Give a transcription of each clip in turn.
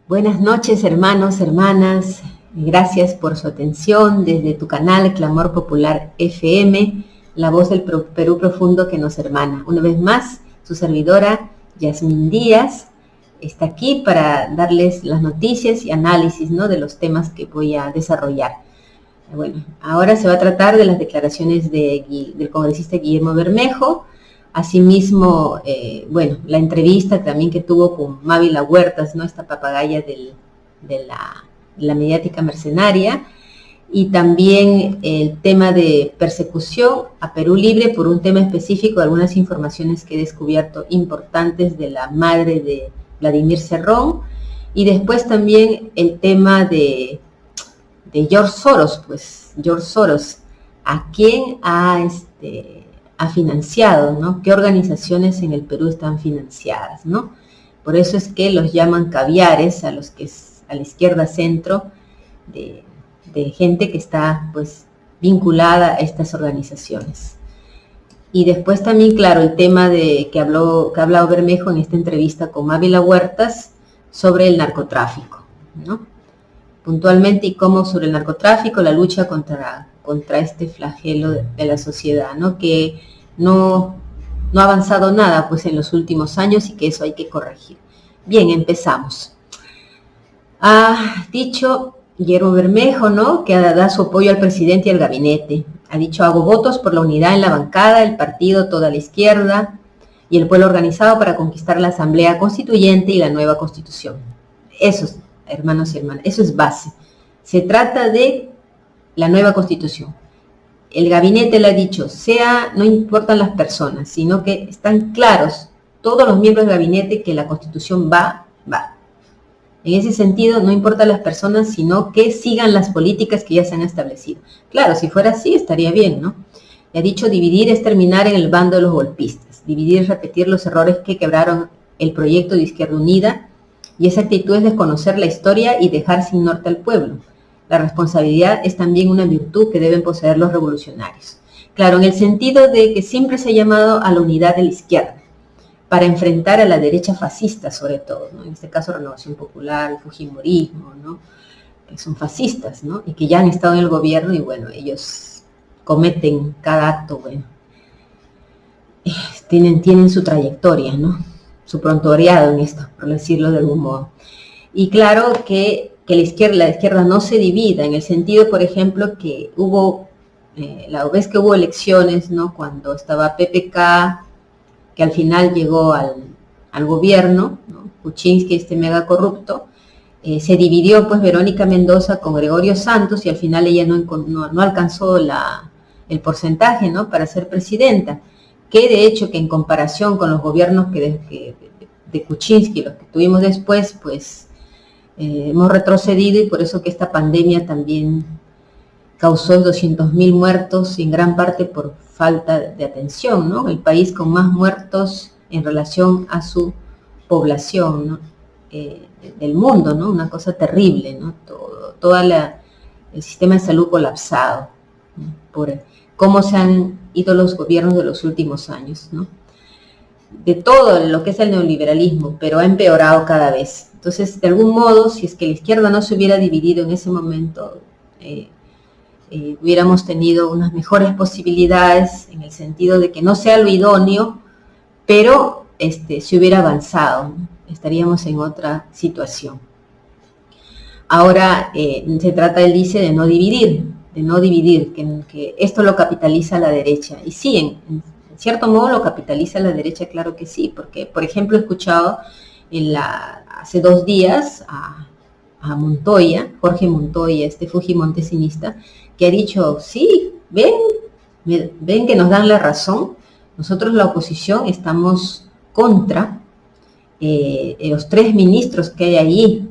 Buenas noches, hermanos, hermanas. Gracias por su atención desde tu canal Clamor Popular FM, la voz del Perú profundo que nos hermana. Una vez más, su servidora Yasmín Díaz está aquí para darles las noticias y análisis, ¿no?, de los temas que voy a desarrollar. Bueno, ahora se va a tratar de las declaraciones del congresista Guillermo Bermejo. Asimismo, la entrevista también que tuvo con Mávila Huertas, ¿no?, esta papagaya de la mediática mercenaria, y también el tema de persecución a Perú Libre por un tema específico, algunas informaciones que he descubierto importantes de la madre de Vladimir Cerrón, y después también el tema de George Soros, George Soros, a quién ha financiado, ¿no? ¿Qué organizaciones en el Perú están financiadas, ¿no? Por eso es que los llaman caviares a los que es a la izquierda centro de gente que está vinculada a estas organizaciones. Y después también, claro, el tema que ha hablado Bermejo en esta entrevista con Mávila Huertas sobre el narcotráfico, ¿no? Puntualmente, y cómo sobre el narcotráfico, la lucha contra este flagelo de la sociedad, ¿no?, que no ha avanzado nada en los últimos años, y que eso hay que corregir. Bien, empezamos. Ha dicho Guillermo Bermejo, ¿no?, que da su apoyo al presidente y al gabinete. Ha dicho: hago votos por la unidad en la bancada, el partido, toda la izquierda y el pueblo organizado para conquistar la Asamblea Constituyente y la nueva Constitución. Eso, hermanos y hermanas, eso es base. Se trata de la nueva Constitución. El gabinete le ha dicho, no importan las personas, sino que están claros todos los miembros del gabinete que la Constitución va. En ese sentido, no importan las personas, sino que sigan las políticas que ya se han establecido. Claro, si fuera así, estaría bien, ¿no? Le ha dicho: dividir es terminar en el bando de los golpistas. Dividir es repetir los errores que quebraron el proyecto de Izquierda Unida, y esa actitud es desconocer la historia y dejar sin norte al pueblo. La responsabilidad es también una virtud que deben poseer los revolucionarios. Claro, en el sentido de que siempre se ha llamado a la unidad de la izquierda, para enfrentar a la derecha fascista, sobre todo, ¿no? En este caso, Renovación Popular, el Fujimorismo, ¿no?, que son fascistas, ¿no?, y que ya han estado en el gobierno, y ellos cometen cada acto, tienen su trayectoria, ¿no?, su prontuariado en esto, por decirlo de algún modo. Y claro que la izquierda no se divida, en el sentido, por ejemplo, que la vez que hubo elecciones, ¿no?, cuando estaba PPK, que al final llegó al gobierno, ¿no?, Kuczynski, este mega corrupto, se dividió Verónica Mendoza con Gregorio Santos, y al final ella no alcanzó el porcentaje, ¿no?, para ser presidenta, que de hecho, que en comparación con los gobiernos de Kuczynski, los que tuvimos después, hemos retrocedido, y por eso que esta pandemia también causó 200.000 muertos, y en gran parte por falta de atención, ¿no? El país con más muertos en relación a su población, ¿no?, del mundo, ¿no? Una cosa terrible, ¿no? Todo el sistema de salud colapsado, ¿no?, por cómo se han ido los gobiernos de los últimos años, ¿no?, de todo lo que es el neoliberalismo, pero ha empeorado cada vez. Entonces, de algún modo, si es que la izquierda no se hubiera dividido en ese momento, hubiéramos tenido unas mejores posibilidades, en el sentido de que no sea lo idóneo, pero se hubiera avanzado, ¿no?, estaríamos en otra situación. Ahora se trata, él dice, de no dividir, que esto lo capitaliza la derecha. Y sí, en cierto modo lo capitaliza la derecha, claro que sí, porque, por ejemplo, he escuchado hace 2 días a Montoya, Jorge Montoya, fujimontesinista, que ha dicho: sí, ven que nos dan la razón, nosotros la oposición estamos contra los 3 ministros que hay allí,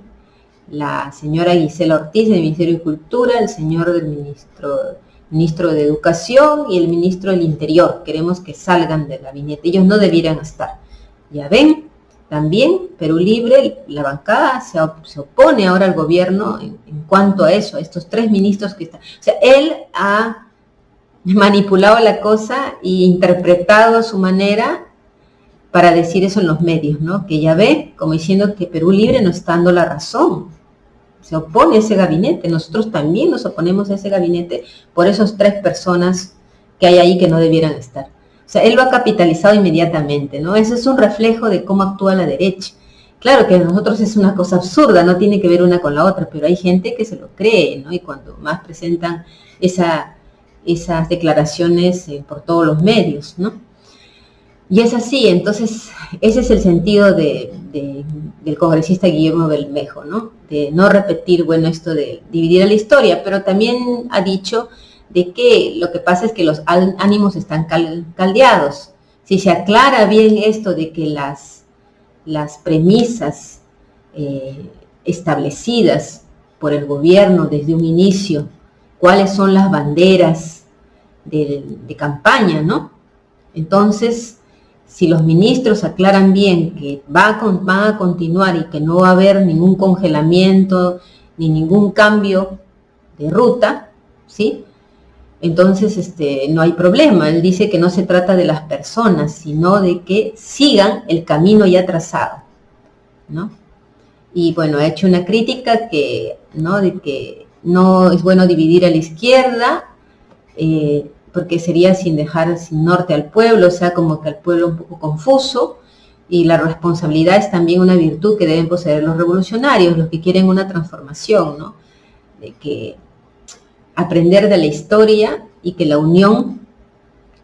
la señora Gisela Ortiz del Ministerio de Cultura, el señor del ministro de Educación y el ministro del Interior. Queremos que salgan del gabinete, ellos no debieran estar. Ya ven, también Perú Libre, la bancada, se opone ahora al gobierno en cuanto a eso, a estos 3 ministros que están. O sea, él ha manipulado la cosa e interpretado a su manera para decir eso en los medios, ¿no? Que ya ve, como diciendo que Perú Libre no está dando la razón, se opone a ese gabinete, nosotros también nos oponemos a ese gabinete por esas 3 personas que hay ahí que no debieran estar. O sea, él lo ha capitalizado inmediatamente, ¿no? Eso es un reflejo de cómo actúa la derecha. Claro que nosotros es una cosa absurda, no tiene que ver una con la otra, pero hay gente que se lo cree, ¿no? Y cuando más presentan esas declaraciones por todos los medios, ¿no? Y es así, entonces, ese es el sentido del congresista Guillermo Bermejo, ¿no? De no repetir, bueno, esto de dividir a la historia, pero también ha dicho de que lo que pasa es que los ánimos están caldeados. Si se aclara bien esto de que las premisas establecidas por el gobierno desde un inicio, cuáles son las banderas de campaña, ¿no? Entonces, si los ministros aclaran bien que van a continuar y que no va a haber ningún congelamiento ni ningún cambio de ruta, ¿sí? Entonces, no hay problema. Él dice que no se trata de las personas, sino de que sigan el camino ya trazado, ¿no? Y bueno, ha hecho una crítica que, ¿no? De que no es bueno dividir a la izquierda, porque sería sin dejar sin norte al pueblo, o sea, como que al pueblo un poco confuso, y la responsabilidad es también una virtud que deben poseer los revolucionarios, los que quieren una transformación, ¿no? De que aprender de la historia y que la unión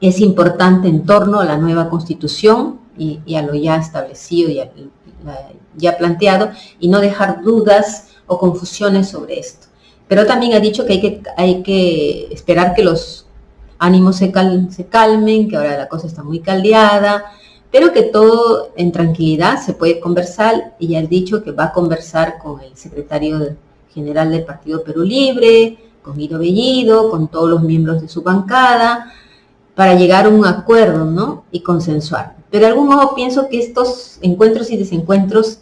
es importante en torno a la nueva Constitución y a lo ya establecido y ya planteado, y no dejar dudas o confusiones sobre esto. Pero también ha dicho que hay que esperar que los ánimos se calmen, que ahora la cosa está muy caldeada, pero que todo en tranquilidad se puede conversar, y ya ha dicho que va a conversar con el secretario general del Partido Perú Libre, con Guido Bellido, con todos los miembros de su bancada, para llegar a un acuerdo, ¿no? Y consensuar. Pero de algún modo pienso que estos encuentros y desencuentros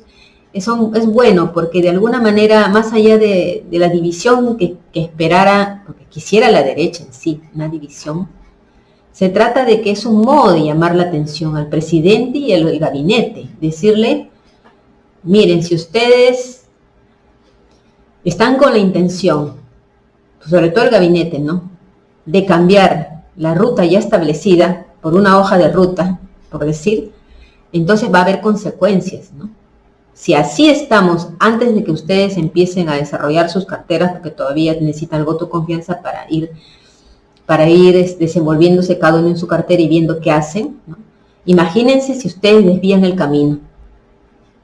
es bueno, porque de alguna manera, más allá de la división que esperara, porque quisiera la derecha en sí, una división, se trata de que es un modo de llamar la atención al presidente y al gabinete, decirle, miren, si ustedes están con la intención, sobre todo el gabinete, ¿no?, de cambiar la ruta ya establecida por una hoja de ruta, por decir, entonces va a haber consecuencias, ¿no? Si así estamos, antes de que ustedes empiecen a desarrollar sus carteras, porque todavía necesitan el voto de confianza para ir desenvolviéndose cada uno en su cartera y viendo qué hacen, ¿no? Imagínense si ustedes desvían el camino,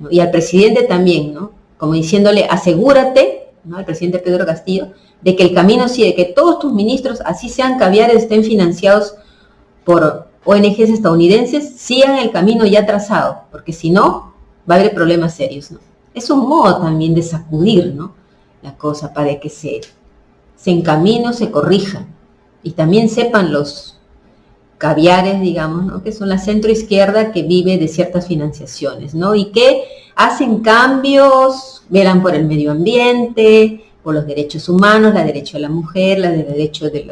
¿no? Y al presidente también, ¿no? Como diciéndole, asegúrate, ¿no?, al presidente Pedro Castillo, de que el camino sigue, que todos tus ministros, así sean caviares, estén financiados por ONGs estadounidenses, sigan el camino ya trazado, porque si no, va a haber problemas serios, ¿no? Es un modo también de sacudir, ¿no?, la cosa, para que se encamine o se corrija. Y también sepan los caviares, digamos, ¿no?, que son la centroizquierda que vive de ciertas financiaciones, ¿no?, y que hacen cambios, velan por el medio ambiente, por los derechos humanos, la derecho de la mujer, la de derechos de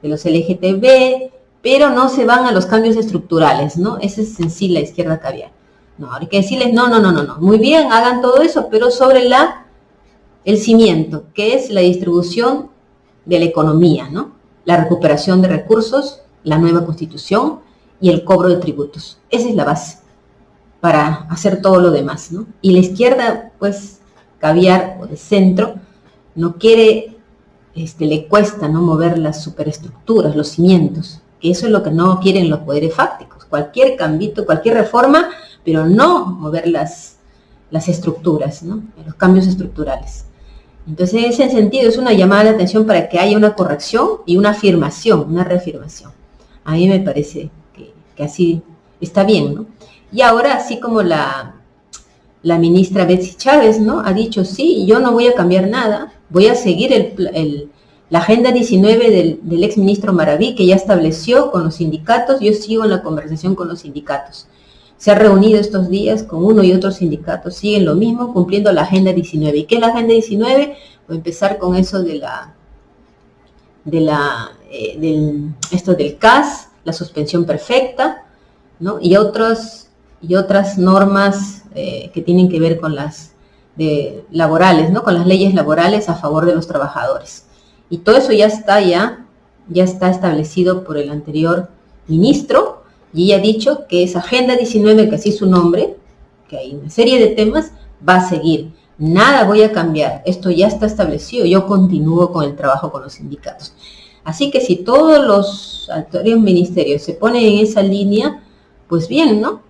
los LGTB, pero no se van a los cambios estructurales, ¿no? Esa es en sí la izquierda caviar. No, hay que decirles, no, muy bien, hagan todo eso, pero sobre el cimiento, que es la distribución de la economía, ¿no?, la recuperación de recursos, la nueva constitución y el cobro de tributos. Esa es la base para hacer todo lo demás, ¿no? Y la izquierda, pues, caviar o de centro, no quiere, le cuesta, ¿no?, mover las superestructuras, los cimientos, que eso es lo que no quieren los poderes fácticos. Cualquier cambito, cualquier reforma, pero no mover las estructuras, ¿no?, los cambios estructurales. Entonces, en ese sentido, es una llamada de atención para que haya una corrección y una afirmación, una reafirmación. A mí me parece que así está bien, ¿no? Y ahora, así como la ministra Betsy Chávez, ¿no?, ha dicho, sí, yo no voy a cambiar nada, voy a seguir la Agenda 19 del exministro Maraví, que ya estableció con los sindicatos. Yo sigo en la conversación con los sindicatos. Se ha reunido estos días con uno y otro sindicato, siguen lo mismo, cumpliendo la Agenda 19. ¿Y qué es la Agenda 19? Voy a empezar con eso del CAS, la suspensión perfecta, ¿no?, y otros y otras normas que tienen que ver con las laborales, ¿no? Con las leyes laborales a favor de los trabajadores. Y todo eso ya está establecido por el anterior ministro, y ella ha dicho que esa Agenda 19, que así es su nombre, que hay una serie de temas, va a seguir. Nada voy a cambiar, esto ya está establecido, yo continúo con el trabajo con los sindicatos. Así que si todos los anteriores ministerios se ponen en esa línea, pues bien, ¿no?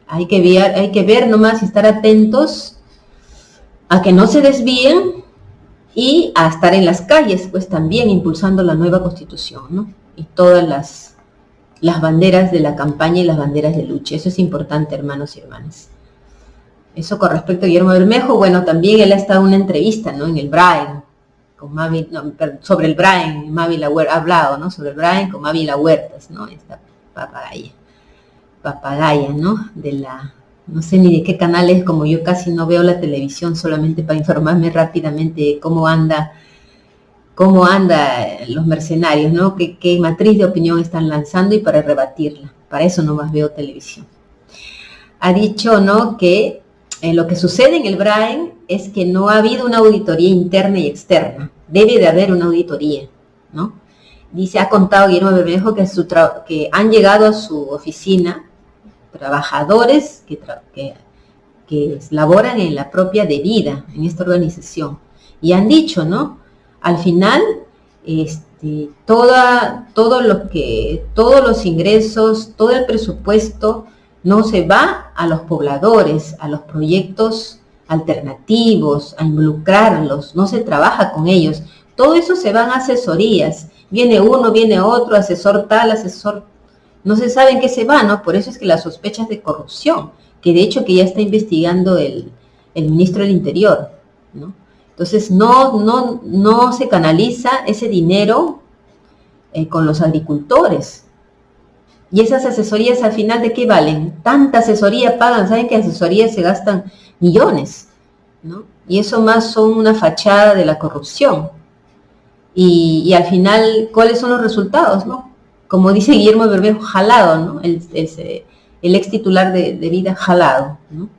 Hay que ver nomás y estar atentos a que no se desvíen y a estar en las calles, pues también impulsando la nueva Constitución, ¿no? Y todas las banderas de la campaña y las banderas de lucha. Eso es importante, hermanos y hermanas. Eso con respecto a Guillermo Bermejo, bueno, también él ha estado en una entrevista, ¿no? En el Brain, con Mavi, no, sobre el Brain, Mavi La Huerta, ha hablado, ¿no? Sobre el Brain con Mavi La Huertas, ¿no? Esta papagaya, ¿no? No sé ni de qué canal es, como yo casi no veo la televisión, solamente para informarme rápidamente de cómo anda los mercenarios, ¿no? ¿Qué matriz de opinión están lanzando y para rebatirla? Para eso nomás veo televisión. Ha dicho, ¿no? Que lo que sucede en el Brain es que no ha habido una auditoría interna y externa. Debe de haber una auditoría, ¿no? Dice, ha contado Guillermo Bermejo que han llegado a su oficina trabajadores que laboran en la propia debida, en esta organización. Y han dicho, ¿no? Al final, todos los ingresos, todo el presupuesto no se va a los pobladores, a los proyectos alternativos, a involucrarlos, no se trabaja con ellos. Todo eso se van a asesorías. Viene uno, viene otro, asesor tal, asesor, no se sabe en qué se va, ¿no? Por eso es que las sospechas de corrupción, que de hecho que ya está investigando el ministro del Interior, ¿no? Entonces no se canaliza ese dinero con los agricultores. Y esas asesorías al final, ¿de qué valen? Tanta asesoría pagan, ¿saben que asesorías se gastan millones, ¿no? Y eso más son una fachada de la corrupción. Y al final, ¿cuáles son los resultados, no? Como dice Guillermo Bermejo, jalado, ¿no? El ex titular de vida, jalado, ¿no?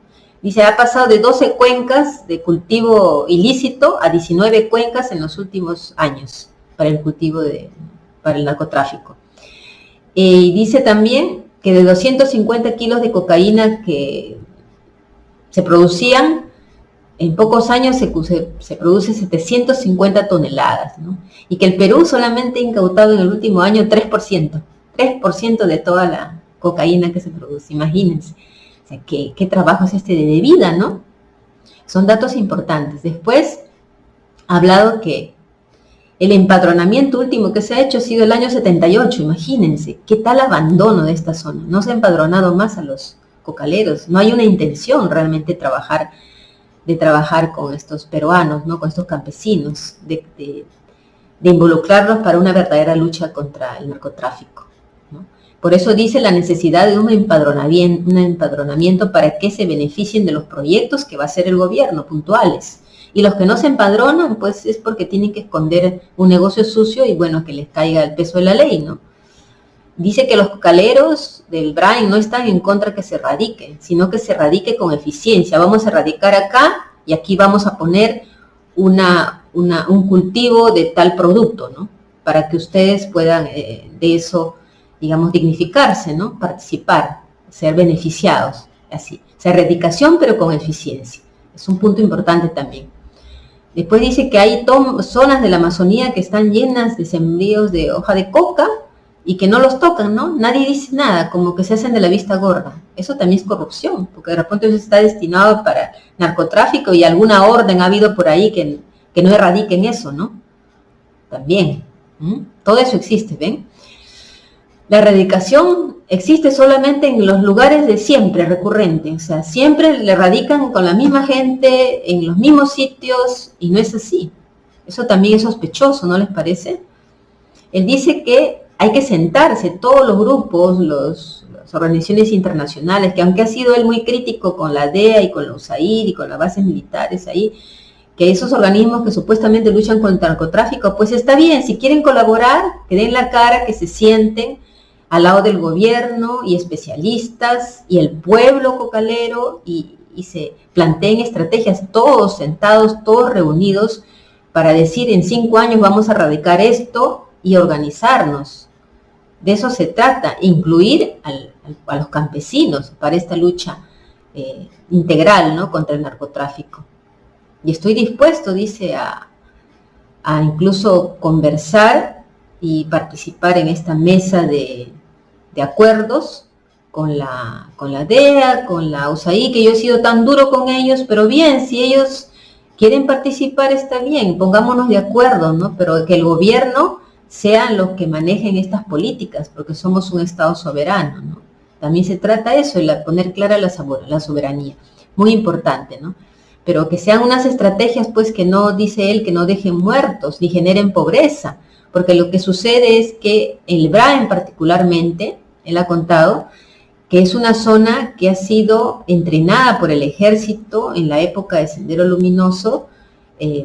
Dice, ha pasado de 12 cuencas de cultivo ilícito a 19 cuencas en los últimos años para el cultivo para el narcotráfico. Y dice también que de 250 kilos de cocaína que se producían, en pocos años se produce 750 toneladas, ¿no? Y que el Perú solamente ha incautado en el último año 3% de toda la cocaína que se produce, imagínense. O sea, ¿qué trabajo es este de vida, no? Son datos importantes. Después ha hablado que el empadronamiento último que se ha hecho ha sido el año 78, imagínense, qué tal abandono de esta zona. No se ha empadronado más a los cocaleros, no hay una intención realmente de trabajar con estos peruanos, ¿no? Con estos campesinos, de involucrarlos para una verdadera lucha contra el narcotráfico, ¿no? Por eso dice la necesidad de un empadronamiento para que se beneficien de los proyectos que va a hacer el gobierno, puntuales. Y los que no se empadronan, pues es porque tienen que esconder un negocio sucio y bueno, que les caiga el peso de la ley, ¿no? Dice que los cocaleros del Brain no están en contra que se radique, sino que se radique con eficiencia. Vamos a radicar acá y aquí vamos a poner un cultivo de tal producto, ¿no? Para que ustedes puedan de eso, digamos, dignificarse, ¿no? Participar, ser beneficiados, así. O sea, erradicación pero con eficiencia. Es un punto importante también. Después dice que hay zonas de la Amazonía que están llenas de sembríos de hoja de coca y que no los tocan, ¿no? Nadie dice nada, como que se hacen de la vista gorda. Eso también es corrupción, porque de repente eso está destinado para narcotráfico y alguna orden ha habido por ahí que no erradiquen eso, ¿no? También. Todo eso existe, ¿ven? La erradicación existe solamente en los lugares de siempre, recurrente. O sea, siempre le erradican con la misma gente, en los mismos sitios, y no es así. Eso también es sospechoso, ¿no les parece? Él dice que hay que sentarse, todos los grupos, las organizaciones internacionales, que aunque ha sido él muy crítico con la DEA y con la USAID y con las bases militares ahí, que esos organismos que supuestamente luchan contra el narcotráfico, pues está bien, si quieren colaborar, que den la cara, que se sienten, al lado del gobierno y especialistas y el pueblo cocalero y se planteen estrategias todos sentados, todos reunidos para decir en 5 años vamos a erradicar esto y organizarnos. De eso se trata, incluir a los campesinos para esta lucha integral, ¿no?, contra el narcotráfico. Y estoy dispuesto, dice, a incluso conversar y participar en esta mesa de acuerdos con la DEA, con la USAID, que yo he sido tan duro con ellos, pero bien, si ellos quieren participar está bien, pongámonos de acuerdo, ¿no? Pero que el gobierno sean los que manejen estas políticas, porque somos un Estado soberano, ¿no? También se trata de eso, de poner clara la soberanía, muy importante, ¿no? Pero que sean unas estrategias, pues, que no, dice él, que no dejen muertos, ni generen pobreza, porque lo que sucede es que el Braen particularmente, él ha contado, que es una zona que ha sido entrenada por el ejército en la época de Sendero Luminoso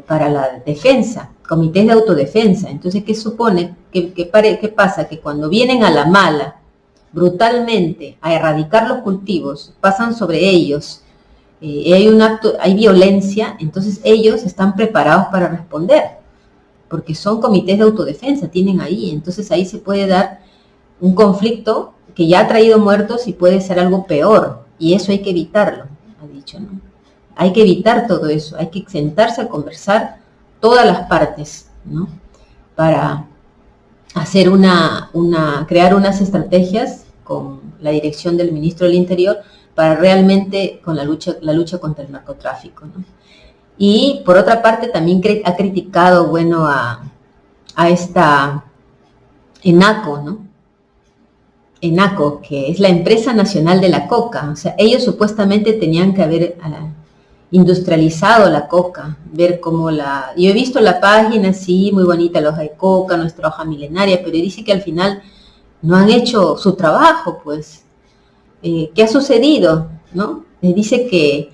para la defensa, comités de autodefensa. Entonces, ¿qué supone? ¿Qué pasa? Que cuando vienen a la mala, brutalmente, a erradicar los cultivos, pasan sobre ellos, hay violencia, entonces ellos están preparados para responder, porque son comités de autodefensa, tienen ahí, entonces ahí se puede dar un conflicto que ya ha traído muertos y puede ser algo peor, y eso hay que evitarlo, ha dicho, ¿no? Hay que evitar todo eso, hay que sentarse a conversar todas las partes, ¿no? Para hacer crear unas estrategias con la dirección del ministro del Interior para realmente con la lucha contra el narcotráfico, ¿no? Y por otra parte también ha criticado, bueno, a esta ENACO, ¿no? ENACO, que es la empresa nacional de la coca. O sea, ellos supuestamente tenían que haber industrializado la coca, ver cómo yo he visto la página, sí, muy bonita la hoja de coca, nuestra hoja milenaria, pero dice que al final no han hecho su trabajo, pues. ¿Qué ha sucedido? ¿No? Dice que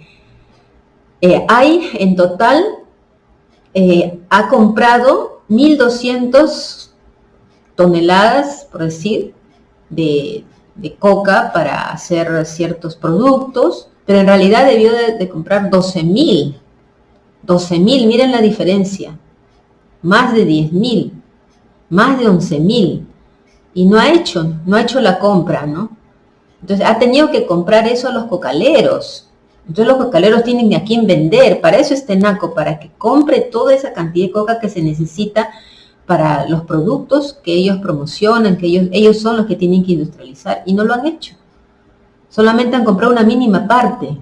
hay en total, ha comprado 1.200 toneladas, por decir, de coca para hacer ciertos productos, pero en realidad debió de comprar 12.000, miren la diferencia, más de 10.000, más de 11.000, y no ha hecho la compra, ¿no? Entonces ha tenido que comprar eso a los cocaleros. Entonces los cocaleros tienen a quién vender, para eso está ENACO, para que compre toda esa cantidad de coca que se necesita para los productos que ellos promocionan, que ellos son los que tienen que industrializar, y no lo han hecho. Solamente han comprado una mínima parte,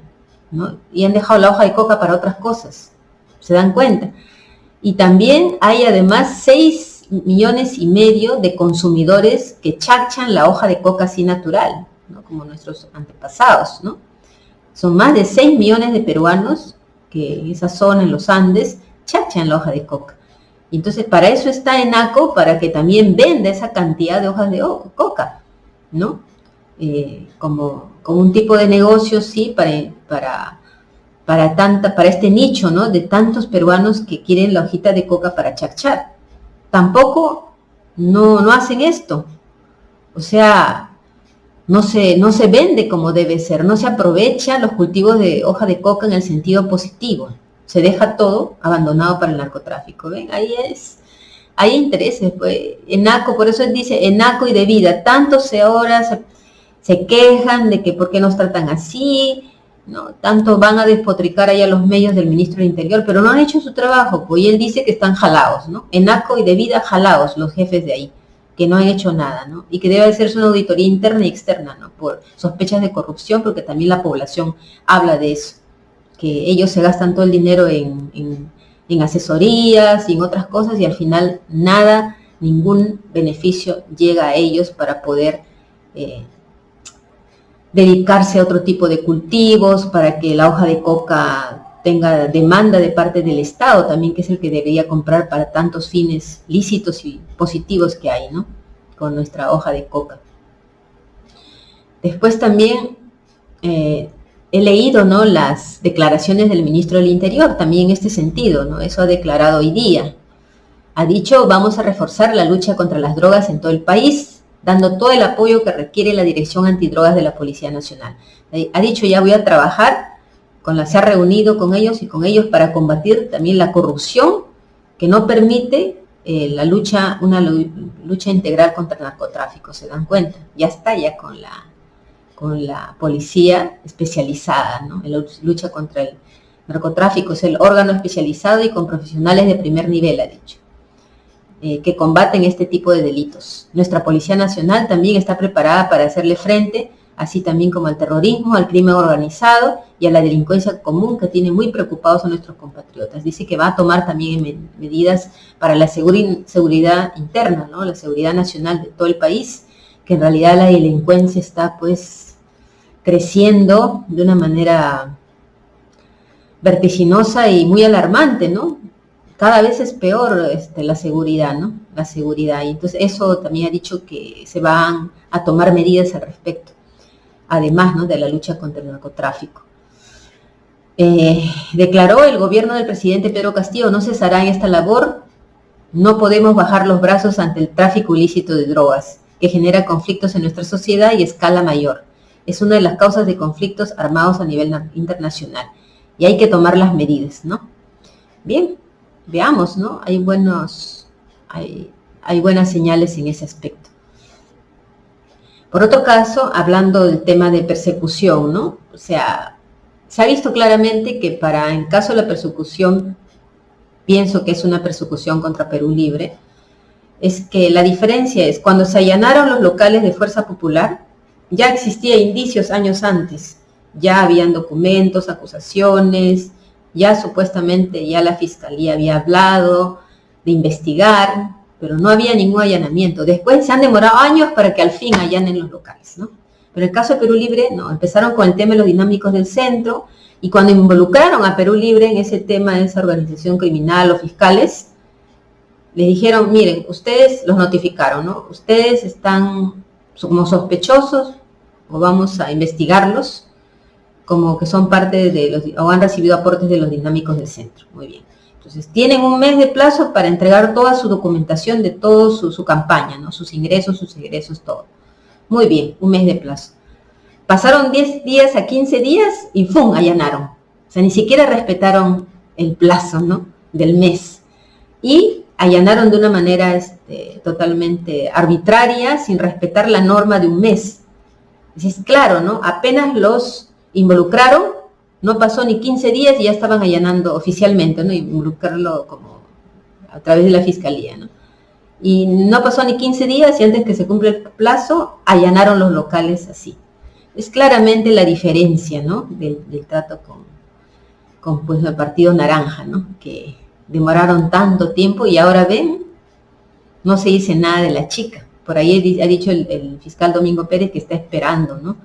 ¿no? Y han dejado la hoja de coca para otras cosas, ¿se dan cuenta? Y también hay además 6,5 millones de consumidores que chachan la hoja de coca así natural, ¿no? Como nuestros antepasados, ¿no? Son más de 6 millones de peruanos que en esa zona, en los Andes, chachan la hoja de coca. Y entonces para eso está ENACO, para que también venda esa cantidad de hojas de coca, ¿no? Como un tipo de negocio, sí, para este nicho, ¿no? De tantos peruanos que quieren la hojita de coca para chachar. Tampoco no hacen esto. O sea, no se vende como debe ser, no se aprovechan los cultivos de hoja de coca en el sentido positivo. Se deja todo abandonado para el narcotráfico. ¿Ven? Hay intereses, pues. ENACO, por eso dice ENACO y de vida. Tantos ahora se quejan de que por qué nos tratan así, ¿no? Tanto van a despotricar ahí a los medios del ministro del Interior, pero no han hecho su trabajo, pues, y él dice que están jalados, ¿no? ENACO y de vida jalados, los jefes de ahí, que no han hecho nada, ¿no? Y que debe hacerse una auditoría interna y externa, ¿no? Por sospechas de corrupción, porque también la población habla de eso, que ellos se gastan todo el dinero en asesorías y en otras cosas, y al final nada, ningún beneficio llega a ellos para poder dedicarse a otro tipo de cultivos, para que la hoja de coca tenga demanda de parte del Estado también, que es el que debería comprar para tantos fines lícitos y positivos que hay, ¿no? Con nuestra hoja de coca. Después también he leído, ¿no?, las declaraciones del ministro del Interior, también en este sentido, ¿no? Eso ha declarado hoy día. Ha dicho, vamos a reforzar la lucha contra las drogas en todo el país. dando todo el apoyo que requiere la Dirección Antidrogas de la Policía Nacional. Ha dicho, ya voy a trabajar, se ha reunido con ellos para combatir también la corrupción que no permite una lucha integral contra el narcotráfico. ¿Se dan cuenta? Ya está con la policía especializada, ¿no? En la lucha contra el narcotráfico. Es el órgano especializado y con profesionales de primer nivel, ha dicho, que combaten este tipo de delitos. Nuestra Policía Nacional también está preparada para hacerle frente, así también como al terrorismo, al crimen organizado y a la delincuencia común, que tiene muy preocupados a nuestros compatriotas. Dice que va a tomar también medidas para la seguridad interna, ¿no? La seguridad nacional de todo el país, que en realidad la delincuencia está pues creciendo de una manera vertiginosa y muy alarmante, ¿no? Cada vez es peor la seguridad, ¿no? La seguridad. Y entonces eso también ha dicho que se van a tomar medidas al respecto, además, ¿no?, de la lucha contra el narcotráfico. Declaró el gobierno del presidente Pedro Castillo: no cesará en esta labor, no podemos bajar los brazos ante el tráfico ilícito de drogas, que genera conflictos en nuestra sociedad y escala mayor. Es una de las causas de conflictos armados a nivel internacional y hay que tomar las medidas, ¿no? Bien, veamos, ¿no? Hay buenas señales en ese aspecto. Por otro caso, hablando del tema de persecución, ¿no? O sea, se ha visto claramente que en caso de la persecución, pienso que es una persecución contra Perú Libre, es que la diferencia es cuando se allanaron los locales de Fuerza Popular, ya existía indicios años antes, ya habían documentos, acusaciones, ya supuestamente ya la Fiscalía había hablado de investigar, pero no había ningún allanamiento. Después se han demorado años para que al fin allanen los locales, ¿no? Pero en el caso de Perú Libre, no, empezaron con el tema de los dinámicos del centro, y cuando involucraron a Perú Libre en ese tema, de esa organización criminal o fiscales, les dijeron: miren, ustedes los notificaron, ¿no? Ustedes están como sospechosos, o vamos a investigarlos, como que son parte o han recibido aportes de los dinámicos del centro. Muy bien. Entonces, tienen un mes de plazo para entregar toda su documentación de todo su campaña, ¿no? Sus ingresos, todo. Muy bien, un mes de plazo. Pasaron 10 días a 15 días y ¡fum!, allanaron. O sea, ni siquiera respetaron el plazo, ¿no?, del mes. Y allanaron de una manera totalmente arbitraria, sin respetar la norma de un mes. Es claro, ¿no? Apenas los involucraron, no pasó ni 15 días y ya estaban allanando oficialmente, ¿no? Involucrarlo como a través de la Fiscalía, ¿no? Y no pasó ni 15 días y antes que se cumpla el plazo, allanaron los locales así. Es claramente la diferencia, ¿no?, del trato con pues, el Partido Naranja, ¿no?, que demoraron tanto tiempo y ahora ven, no se dice nada de la chica. Por ahí ha dicho el fiscal Domingo Pérez que está esperando, ¿no?,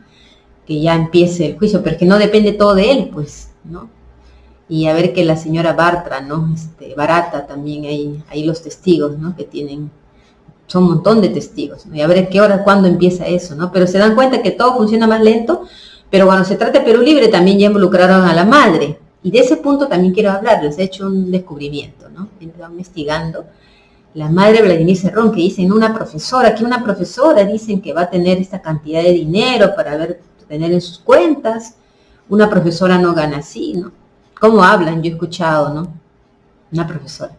que ya empiece el juicio, pero que no depende todo de él, pues, ¿no? Y a ver que la señora Bartra, ¿no?, Barata también, hay los testigos, ¿no?, que son un montón de testigos, ¿no? Y a ver cuándo empieza eso, ¿no? Pero se dan cuenta que todo funciona más lento, pero cuando se trata de Perú Libre también ya involucraron a la madre, y de ese punto también quiero hablarles. He hecho un descubrimiento, ¿no? He estado investigando. La madre de Vladimir Cerrón, que dicen una profesora dicen que va a tener esta cantidad de dinero para tener en sus cuentas. Una profesora no gana así, ¿no? ¿Cómo hablan? Yo he escuchado, ¿no? Una profesora.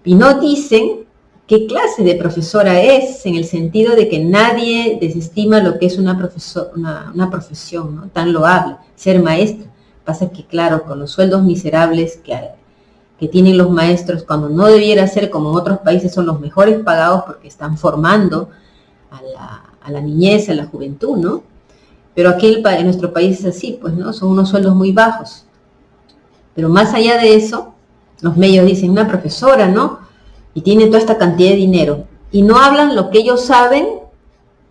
Y no dicen qué clase de profesora es, en el sentido de que nadie desestima lo que es una profesión, ¿no?, tan loable, ser maestra. Pasa que, claro, con los sueldos miserables que tienen los maestros, cuando no debiera ser como en otros países, son los mejores pagados porque están formando a la niñez, a la juventud, ¿no? Pero aquí en nuestro país es así, pues, ¿no? Son unos sueldos muy bajos. Pero más allá de eso, los medios dicen una profesora, ¿no?, y tienen toda esta cantidad de dinero. Y no hablan lo que ellos saben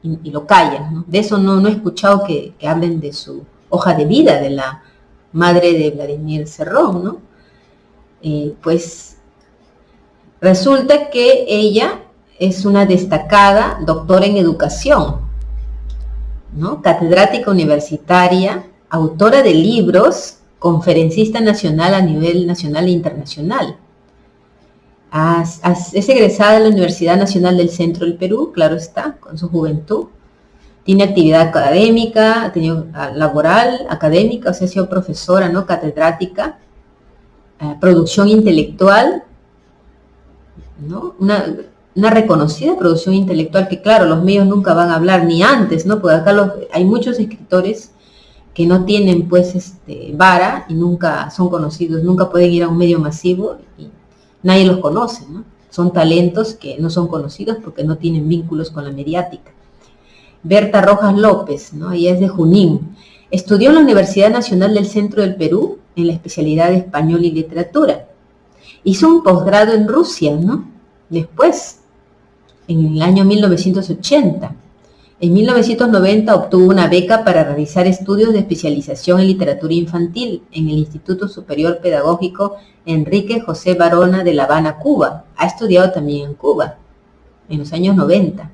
y lo callan, ¿no? De eso no he escuchado que hablen de su hoja de vida de la madre de Vladimir Cerrón, ¿no? Pues resulta que ella es una destacada doctora en educación, ¿no?, catedrática universitaria, autora de libros, conferencista nacional a nivel nacional e internacional. Es egresada de la Universidad Nacional del Centro del Perú, claro está, con su juventud. Tiene actividad académica, ha tenido laboral, académica, o sea, ha sido profesora, ¿no? Catedrática, producción intelectual, ¿no? Una reconocida producción intelectual que, claro, los medios nunca van a hablar, ni antes, ¿no? Porque acá hay muchos escritores que no tienen, pues, vara y nunca son conocidos, nunca pueden ir a un medio masivo y nadie los conoce, ¿no? Son talentos que no son conocidos porque no tienen vínculos con la mediática. Berta Rojas López, ¿no? Ella es de Junín. Estudió en la Universidad Nacional del Centro del Perú en la especialidad de Español y Literatura. Hizo un posgrado en Rusia, ¿no? Después, en el año 1980. En 1990 obtuvo una beca para realizar estudios de especialización en literatura infantil en el Instituto Superior Pedagógico Enrique José Barona de La Habana, Cuba. Ha estudiado también en Cuba, en los años 90,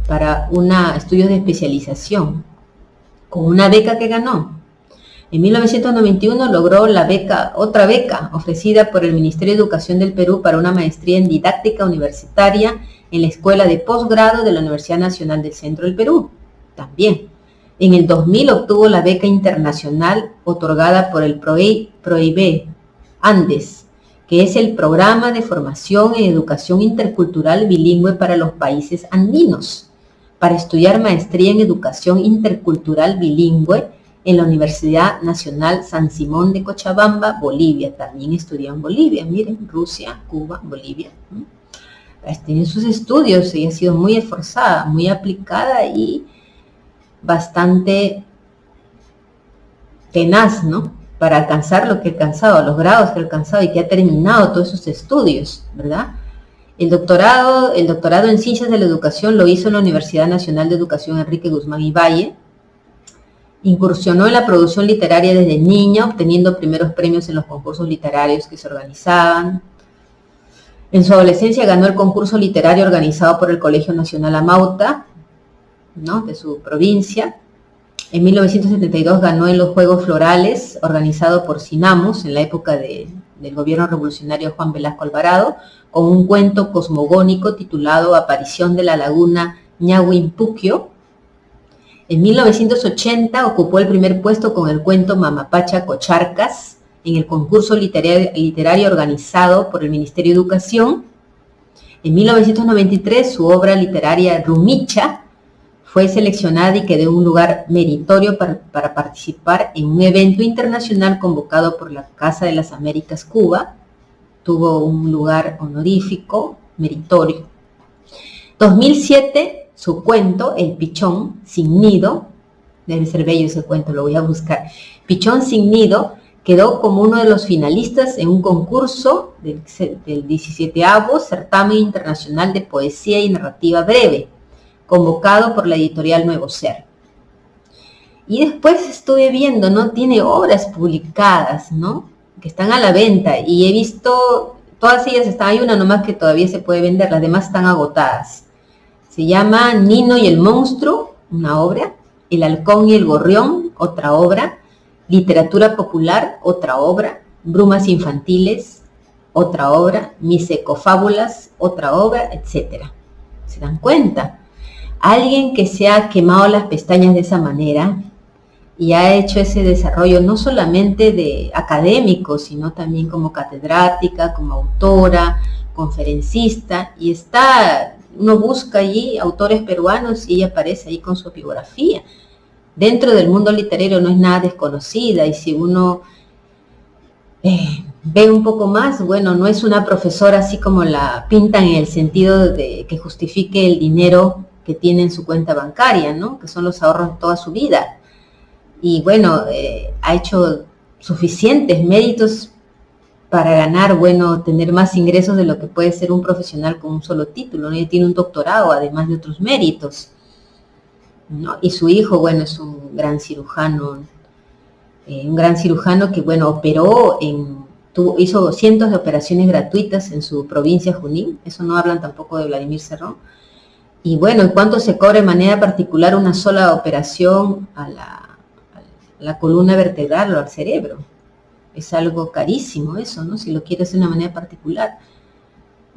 para estudios de especialización, con una beca que ganó. En 1991 logró otra beca ofrecida por el Ministerio de Educación del Perú para una maestría en didáctica universitaria en la Escuela de Posgrado de la Universidad Nacional del Centro del Perú. También. En el 2000 obtuvo la beca internacional otorgada por el PROIBE Andes, que es el Programa de Formación en Educación Intercultural Bilingüe para los Países Andinos, para estudiar maestría en Educación Intercultural Bilingüe en la Universidad Nacional San Simón de Cochabamba, Bolivia. También estudió en Bolivia, miren, Rusia, Cuba, Bolivia. Tiene sus estudios y ha sido muy esforzada, muy aplicada y bastante tenaz, ¿no? Para alcanzar lo que ha alcanzado, los grados que ha alcanzado y que ha terminado todos sus estudios, ¿verdad? El doctorado en Ciencias de la Educación lo hizo en la Universidad Nacional de Educación Enrique Guzmán y Valle. Incursionó en la producción literaria desde niña, obteniendo primeros premios en los concursos literarios que se organizaban. En su adolescencia ganó el concurso literario organizado por el Colegio Nacional Amauta, ¿no?, de su provincia. En 1972 ganó en los Juegos Florales, organizado por Sinamos, en la época del gobierno revolucionario Juan Velasco Alvarado, con un cuento cosmogónico titulado Aparición de la Laguna Ñahuimpuquio. En 1980 ocupó el primer puesto con el cuento Mamapacha Cocharcas en el concurso literario organizado por el Ministerio de Educación. En 1993 su obra literaria Rumicha fue seleccionada y quedó en un lugar meritorio para participar en un evento internacional convocado por la Casa de las Américas Cuba. Tuvo un lugar honorífico, meritorio. 2007 su cuento, El Pichón sin Nido, debe ser bello ese cuento, lo voy a buscar. Pichón sin Nido quedó como uno de los finalistas en un concurso del 17º Certamen Internacional de Poesía y Narrativa Breve, convocado por la editorial Nuevo Ser. Y después estuve viendo, ¿no? Tiene obras publicadas, ¿no?, que están a la venta, y he visto, todas ellas están, hay una nomás que todavía se puede vender, las demás están agotadas. Se llama Nino y el Monstruo, una obra, El Halcón y el Gorrión, otra obra, Literatura Popular, otra obra, Brumas Infantiles, otra obra, Mis Ecofábulas, otra obra, etc. ¿Se dan cuenta? Alguien que se ha quemado las pestañas de esa manera y ha hecho ese desarrollo no solamente de académico, sino también como catedrática, como autora, conferencista, y uno busca allí autores peruanos y ella aparece ahí con su biografía. Dentro del mundo literario no es nada desconocida, y si uno ve un poco más, bueno, no es una profesora así como la pintan, en el sentido de que justifique el dinero que tiene en su cuenta bancaria, ¿no?, que son los ahorros de toda su vida. Y bueno, ha hecho suficientes méritos para ganar, bueno, tener más ingresos de lo que puede ser un profesional con un solo título, ¿no? Ella tiene un doctorado, además de otros méritos, ¿no? Y su hijo, bueno, es un gran cirujano que, bueno, operó hizo cientos de operaciones gratuitas en su provincia Junín. Eso no hablan tampoco de Vladimir Cerrón. Y bueno, ¿en cuánto se cobra de manera particular una sola operación a la columna vertebral o al cerebro? Es algo carísimo eso, ¿no?, si lo quiere hacer de una manera particular.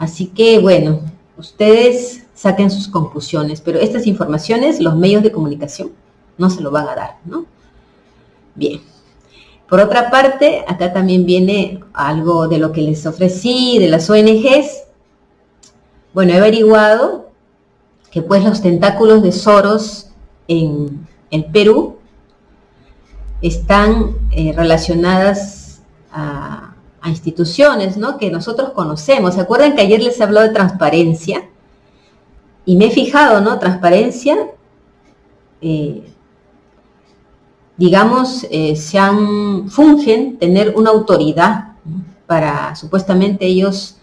Así que, bueno, ustedes saquen sus conclusiones, pero estas informaciones los medios de comunicación no se lo van a dar, ¿no? Bien. Por otra parte, acá también viene algo de lo que les ofrecí, de las ONGs. Bueno, he averiguado que pues los tentáculos de Soros en el Perú están relacionadas a instituciones, ¿no?, que nosotros conocemos. ¿Se acuerdan que ayer les he hablado de transparencia? Y me he fijado, ¿no? Transparencia, digamos, fungen tener una autoridad, ¿no?, para, supuestamente ellos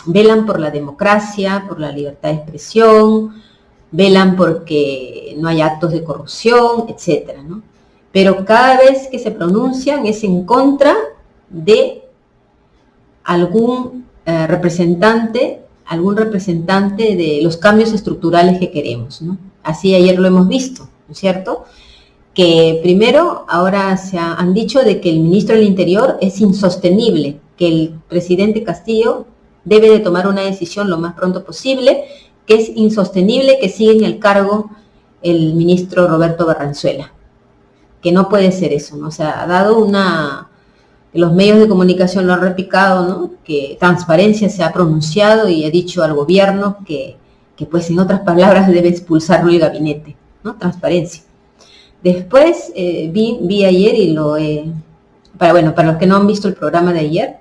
velan por la democracia, por la libertad de expresión, velan porque no haya actos de corrupción, etcétera, ¿no? Pero cada vez que se pronuncian es en contra de algún representante de los cambios estructurales que queremos, ¿no? Así ayer lo hemos visto, ¿no es cierto? Que primero, ahora han dicho de que el ministro del Interior es insostenible, que el presidente Castillo debe de tomar una decisión lo más pronto posible, que es insostenible que siga en el cargo el ministro Roberto Barranzuela, que no puede ser eso, ¿no? O sea, ha dado los medios de comunicación lo han replicado, ¿no?, que Transparencia se ha pronunciado y ha dicho al gobierno que pues en otras palabras debe expulsarlo del gabinete, ¿no? Transparencia. Después vi ayer y para los que no han visto el programa de ayer,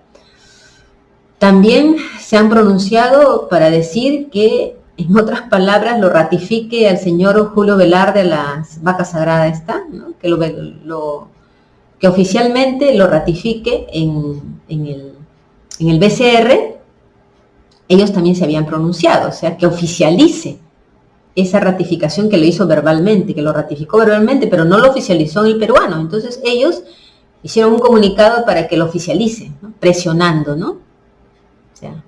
también se han pronunciado para decir que, en otras palabras, lo ratifique al señor Julio Velarde de las Vacas Sagradas, ¿no?, que oficialmente lo ratifique en el BCR. Ellos también se habían pronunciado, o sea, que oficialice esa ratificación que lo hizo verbalmente, que lo ratificó verbalmente, pero no lo oficializó en el peruano. Entonces ellos hicieron un comunicado para que lo oficialice, ¿no?, presionando, ¿no? O sea,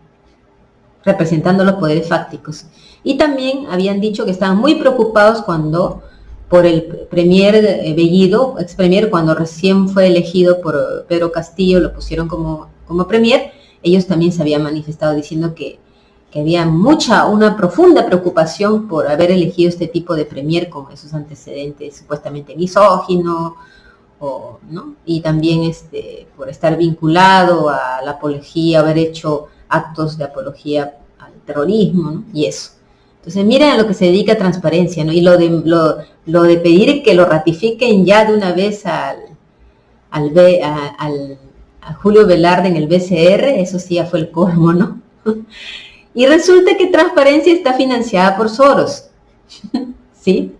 representando los poderes fácticos. Y también habían dicho que estaban muy preocupados por el premier Bellido, ex premier, cuando recién fue elegido por Pedro Castillo, lo pusieron como premier. Ellos también se habían manifestado diciendo que había una profunda preocupación por haber elegido este tipo de premier con esos antecedentes supuestamente misóginos, ¿no? Y también por estar vinculado a la apología, haber hecho actos de apología al terrorismo, ¿no?, y eso. Entonces, miren a lo que se dedica Transparencia, ¿no? Y lo de pedir que lo ratifiquen ya de una vez a Julio Velarde en el BCR, eso sí ya fue el colmo, ¿no? Y resulta que Transparencia está financiada por Soros, ¿sí?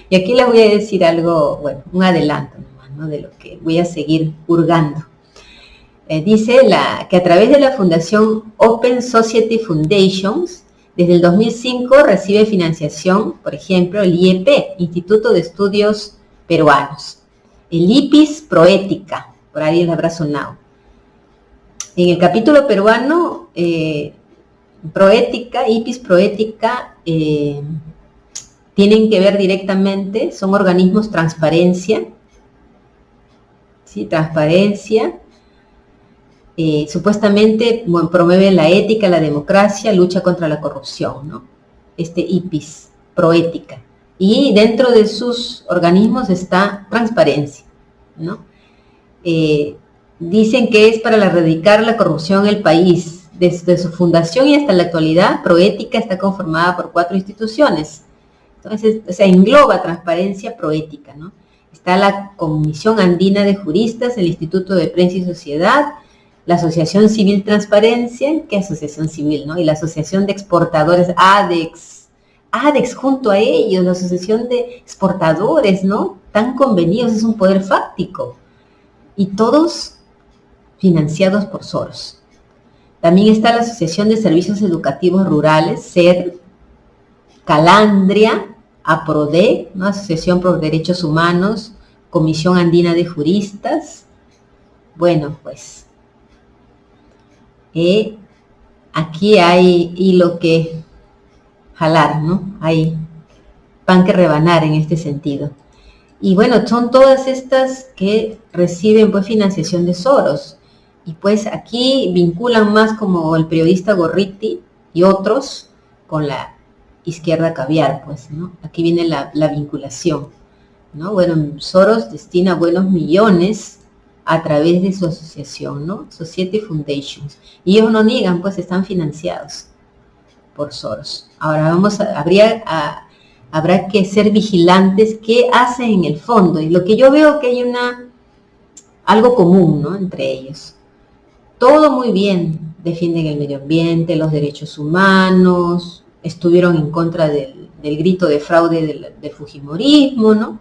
Y aquí les voy a decir algo, bueno, un adelanto nomás, ¿no?, de lo que voy a seguir hurgando. Dice que a través de la fundación Open Society Foundations, desde el 2005 recibe financiación, por ejemplo, el IEP, Instituto de Estudios Peruanos, el IPIS Proética, por ahí les habrá sonado. En el capítulo peruano, IPIS Proética, tienen que ver directamente, son organismos Transparencia, ¿sí? Transparencia, supuestamente promueve la ética, la democracia, lucha contra la corrupción, ¿no? IPIS Proética. Y dentro de sus organismos está Transparencia, ¿no? Dicen que es para erradicar la corrupción en el país. Desde su fundación y hasta la actualidad, Proética está conformada por 4 instituciones. Entonces, o sea, engloba Transparencia, Proética, ¿no? Está la Comisión Andina de Juristas, el Instituto de Prensa y Sociedad, la Asociación Civil Transparencia, ¿qué asociación civil, no? Y la Asociación de Exportadores, ADEX junto a ellos, la Asociación de Exportadores, ¿no? Tan convenidos, es un poder fáctico. Y todos financiados por Soros. También está la Asociación de Servicios Educativos Rurales, SER, Calandria, APRODE, ¿no?, Asociación por Derechos Humanos, Comisión Andina de Juristas. Bueno, pues aquí hay hilo que jalar, ¿no? Hay pan que rebanar en este sentido. Y bueno, son todas estas que reciben pues financiación de Soros. Y pues aquí vinculan más como el periodista Gorriti y otros con la izquierda caviar, pues, ¿no? Aquí viene la vinculación, ¿no? Bueno, Soros destina buenos millones a través de su asociación, ¿no? Society Foundations. Y ellos no niegan, pues están financiados por Soros. Ahora habrá que ser vigilantes qué hacen en el fondo. Y lo que yo veo que hay algo común, ¿no? Entre ellos. Todo muy bien, defienden el medio ambiente, los derechos humanos, estuvieron en contra del grito de fraude del fujimorismo, ¿no?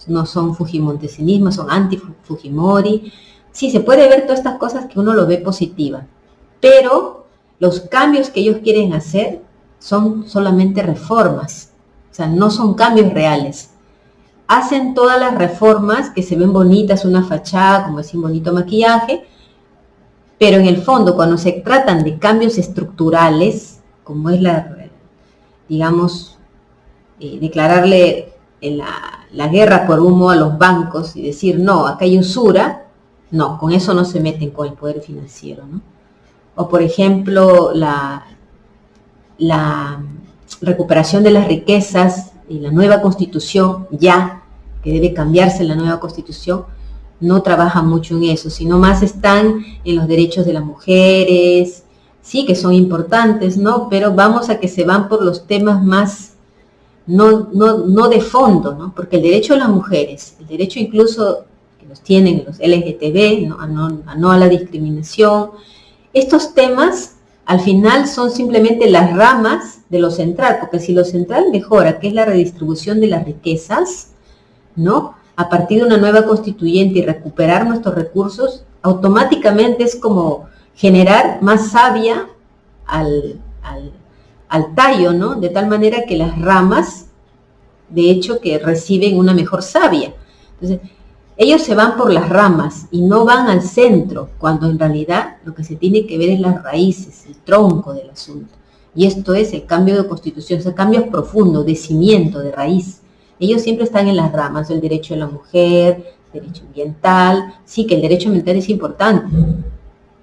No son fujimontesinismo, son anti-fujimori. Sí, se puede ver todas estas cosas que uno lo ve positiva, pero los cambios que ellos quieren hacer son solamente reformas, o sea, no son cambios reales. Hacen todas las reformas que se ven bonitas, una fachada, como decir, un bonito maquillaje, pero en el fondo, cuando se tratan de cambios estructurales, como es declararle la guerra por humo a los bancos y decir, no, acá hay usura, no, con eso no se meten con el poder financiero, ¿no? O por ejemplo, la recuperación de las riquezas y la nueva constitución, ya que debe cambiarse la nueva constitución, no trabajan mucho en eso, sino más están en los derechos de las mujeres, sí que son importantes, ¿no? Pero vamos a que se van por los temas más, no de fondo, ¿no? Porque el derecho de las mujeres, el derecho incluso que los tienen los LGTB, ¿no? No a la discriminación, estos temas al final son simplemente las ramas de lo central, porque si lo central mejora, que es la redistribución de las riquezas, ¿no? A partir de una nueva constituyente y recuperar nuestros recursos, automáticamente es como generar más savia al tallo, ¿no? De tal manera que las ramas, de hecho, que reciben una mejor savia. Entonces, ellos se van por las ramas y no van al centro, cuando en realidad lo que se tiene que ver es las raíces, el tronco del asunto. Y esto es el cambio de constitución, o sea, cambios profundos, de cimiento, de raíz. Ellos siempre están en las ramas, el derecho de la mujer, derecho ambiental, sí que el derecho ambiental es importante,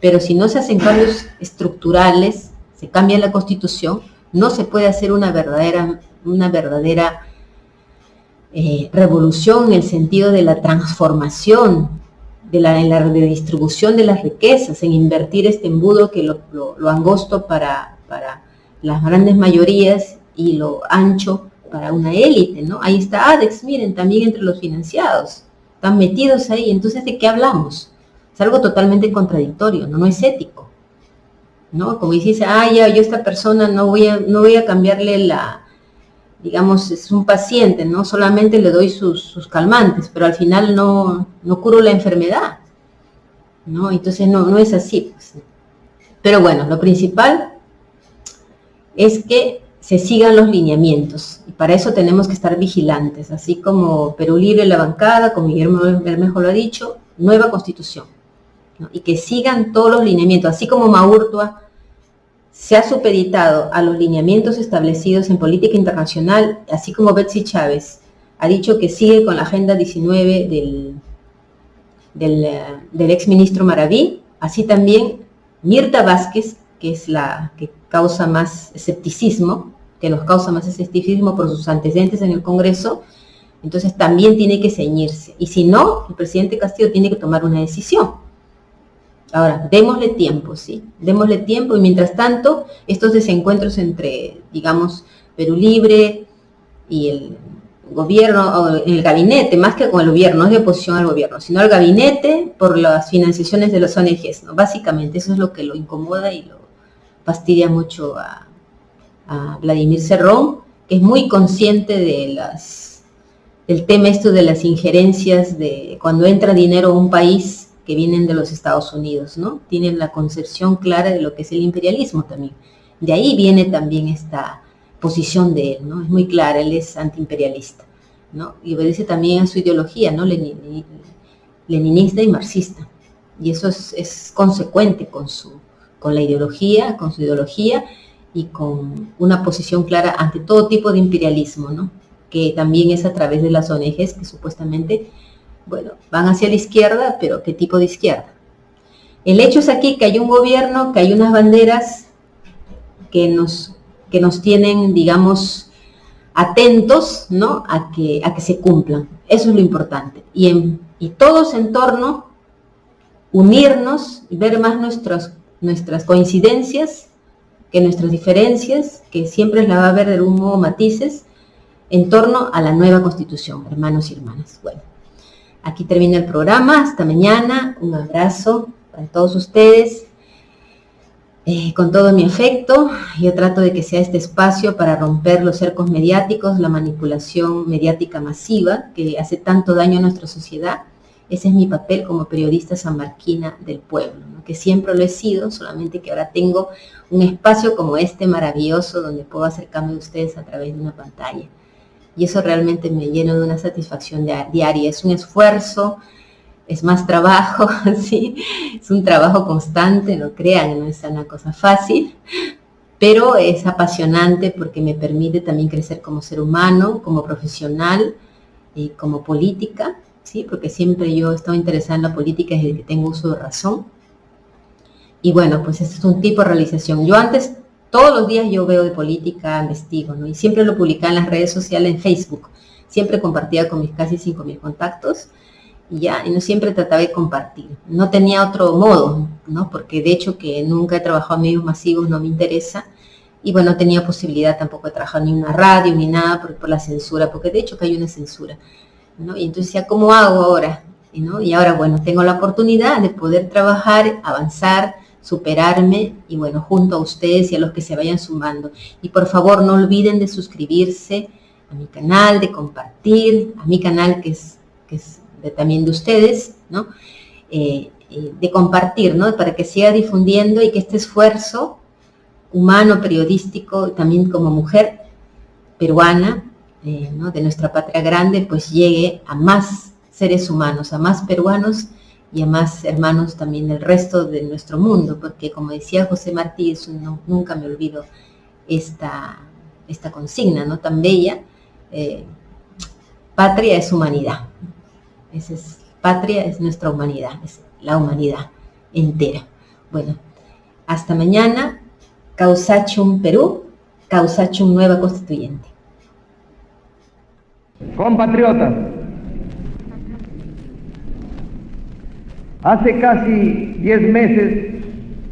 pero si no se hacen cambios estructurales, se cambia la constitución, no se puede hacer una verdadera revolución en el sentido de la transformación, en la redistribución de las riquezas, en invertir este embudo que lo angosto para las grandes mayorías y lo ancho para una élite, ¿no? Ahí está ADEX, miren, también entre los financiados, están metidos ahí. Entonces, ¿de qué hablamos? Es algo totalmente contradictorio, no es ético, ¿no? Como dices, ya, yo a esta persona no voy a cambiarle digamos, es un paciente, ¿no? Solamente le doy sus calmantes, pero al final no curo la enfermedad, ¿no? Entonces, no es así, pues. Pero bueno, lo principal es que se sigan los lineamientos, y para eso tenemos que estar vigilantes, así como Perú Libre, la bancada, como Guillermo Bermejo lo ha dicho, nueva constitución, ¿no? Y que sigan todos los lineamientos, así como Maurtua se ha supeditado a los lineamientos establecidos en política internacional, así como Betsy Chávez ha dicho que sigue con la Agenda 19 del exministro Maraví, así también Mirta Vázquez, que es la que causa más escepticismo, por sus antecedentes en el Congreso, entonces también tiene que ceñirse. Y si no, el presidente Castillo tiene que tomar una decisión. Ahora, démosle tiempo, ¿sí? Démosle tiempo, y mientras tanto, estos desencuentros entre, digamos, Perú Libre y el gobierno, o el gabinete, más que con el gobierno, no es de oposición al gobierno, sino al gabinete por las financiaciones de los ONGs, ¿no? Básicamente, eso es lo que lo incomoda y lo fastidia mucho a Vladimir Cerrón, que es muy consciente del tema esto de las injerencias de cuando entra dinero a un país que vienen de los Estados Unidos, ¿no? Tienen la concepción clara de lo que es el imperialismo también. De ahí viene también esta posición de él, ¿no? Es muy clara, él es antiimperialista, ¿no? Y obedece también a su ideología, ¿no? Leninista y marxista. Y eso es consecuente con su ideología y con una posición clara ante todo tipo de imperialismo, ¿no? Que también es a través de las ONGs que supuestamente, bueno, van hacia la izquierda, pero ¿qué tipo de izquierda? El hecho es aquí que hay un gobierno, que hay unas banderas que nos tienen, digamos, atentos, ¿no?, a que se cumplan. Eso es lo importante. Y todos en torno, unirnos, ver más nuestras coincidencias que nuestras diferencias, que siempre la va a haber de algún modo matices, en torno a la nueva Constitución, hermanos y hermanas. Bueno, aquí termina el programa. Hasta mañana. Un abrazo para todos ustedes. Con todo mi afecto, yo trato de que sea este espacio para romper los cercos mediáticos, la manipulación mediática masiva que hace tanto daño a nuestra sociedad. Ese es mi papel como periodista sanmarquina del pueblo, ¿no?, que siempre lo he sido, solamente que ahora tengo un espacio como este maravilloso donde puedo acercarme a ustedes a través de una pantalla. Y eso realmente me llena de una satisfacción diaria. Es un esfuerzo, es más trabajo, ¿sí? Es un trabajo constante, no crean, no es una cosa fácil, pero es apasionante porque me permite también crecer como ser humano, como profesional y como política, ¿sí? Porque siempre yo he estado interesada en la política desde que tengo uso de razón. Y bueno, pues este es un tipo de realización. Yo antes, todos los días yo veo de política, investigo, ¿no? Y siempre lo publicaba en las redes sociales, en Facebook. Siempre compartía con mis casi 5.000 contactos. Y no siempre trataba de compartir. No tenía otro modo, ¿no? Porque de hecho que nunca he trabajado en medios masivos, no me interesa. Y bueno, no tenía posibilidad tampoco de trabajar ni en una radio ni nada por la censura, porque de hecho que hay una censura, ¿no? Y entonces ya, ¿cómo hago ahora? ¿No? Y ahora, bueno, tengo la oportunidad de poder trabajar, avanzar, superarme, y bueno, junto a ustedes y a los que se vayan sumando. Y por favor, no olviden de suscribirse a mi canal, de compartir, a mi canal que es también de ustedes, ¿no? De compartir, ¿no?, para que siga difundiendo y que este esfuerzo humano, periodístico, también como mujer peruana, ¿no?, de nuestra patria grande, pues llegue a más seres humanos, a más peruanos y a más hermanos también del resto de nuestro mundo, porque como decía José Martí, nunca me olvido esta consigna, ¿no?, tan bella, patria es humanidad. Esa es patria, es nuestra humanidad, es la humanidad entera. Bueno, hasta mañana. Causachum Perú, Causachum Nueva Constituyente. Compatriotas, hace casi 10 meses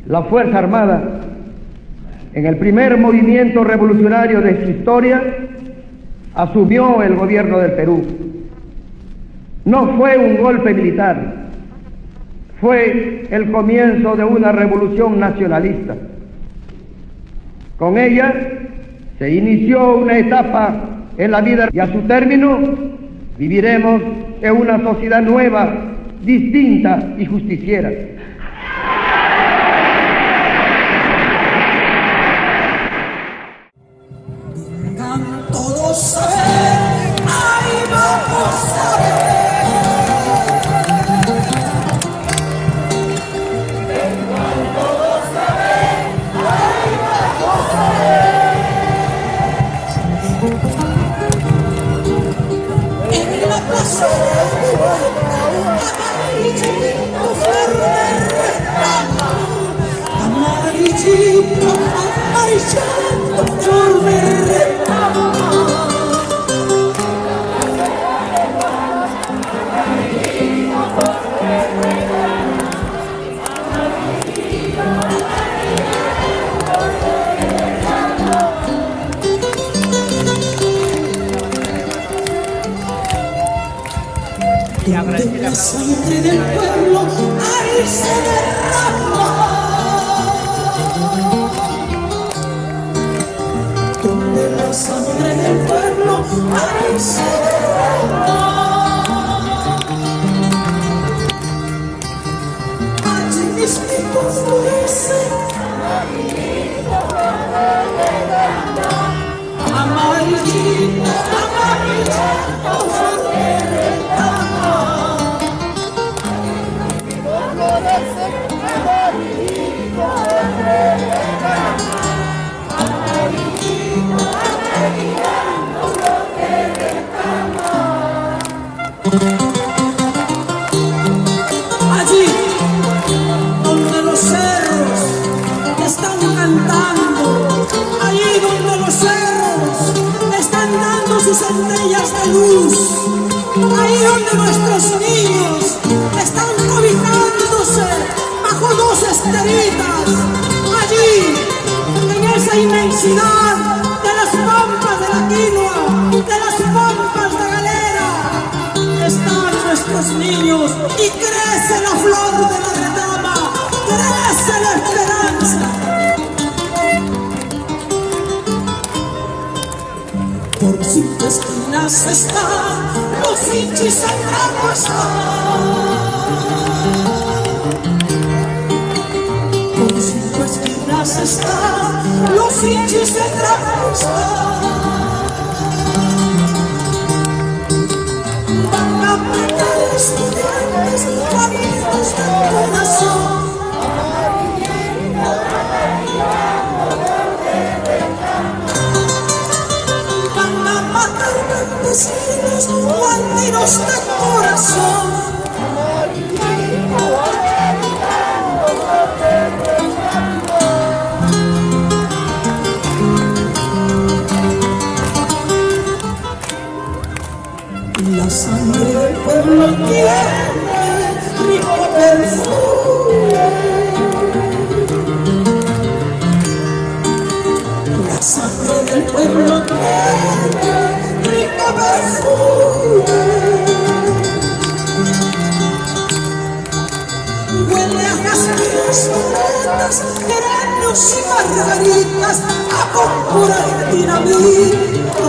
la Fuerza Armada, en el primer movimiento revolucionario de su historia, asumió el gobierno del Perú. No fue un golpe militar, fue el comienzo de una revolución nacionalista. Con ella se inició una etapa en la vida y a su término viviremos en una sociedad nueva, distinta y justiciera. Todos saben, ahí vamos a ver. En la plaza amarillito, amarillito, flor de retama. La sangre del pueblo ahí se derrama. Donde la sangre del pueblo ahí se derrama. Allí mismo florece amarillito, amarillito, flor de retama. Allí Por 5 esquinas están los hinchis en la casa. Por 5 esquinas están los hinchis en la casa. Van a matar estudiantes, amigos del corazón. Campesinos, bandidos de corazón. La sangre del pueblo tiene rico perfume. La sangre del pueblo tiene rico perfume. Huele a jasmines, violetas, geranios y margaritas, a púrpura y dinamita.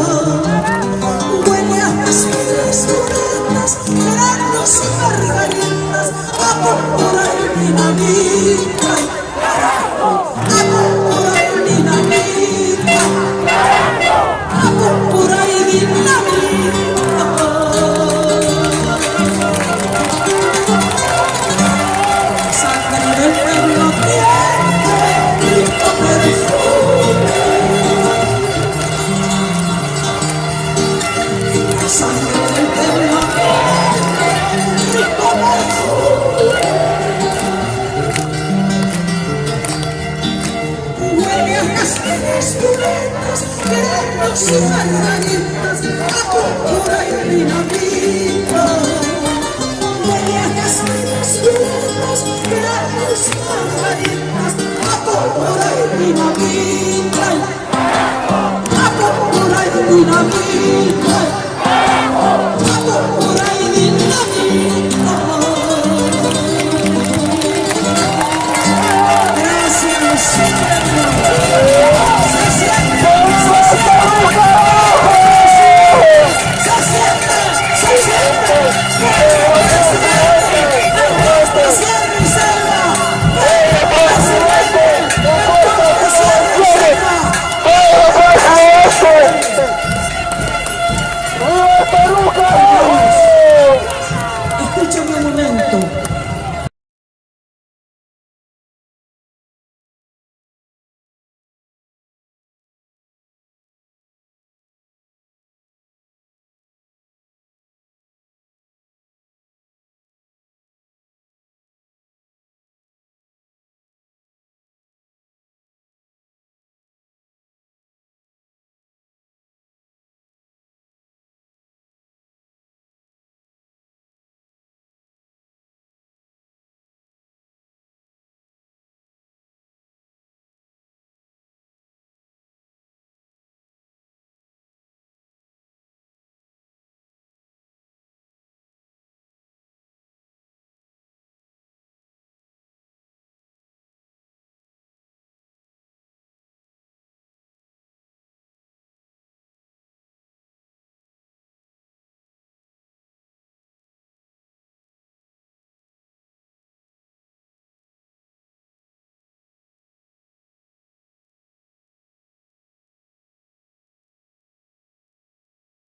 Huele a jasmines, violetas, geranios y margaritas, a púrpura y dinamita. A púrpura y dinamita. A púrpura y dinamita. Sangre del pueblo tiene rico perfume. Sangre del pueblo tiene rico perfume. Huele a jasmines, violetas, geranios y margaritas, a púrpura y dinamita. Huele a jasmines, violetas, geranios y margaritas, a púrpura y dinamita. A púrpura y dinamita.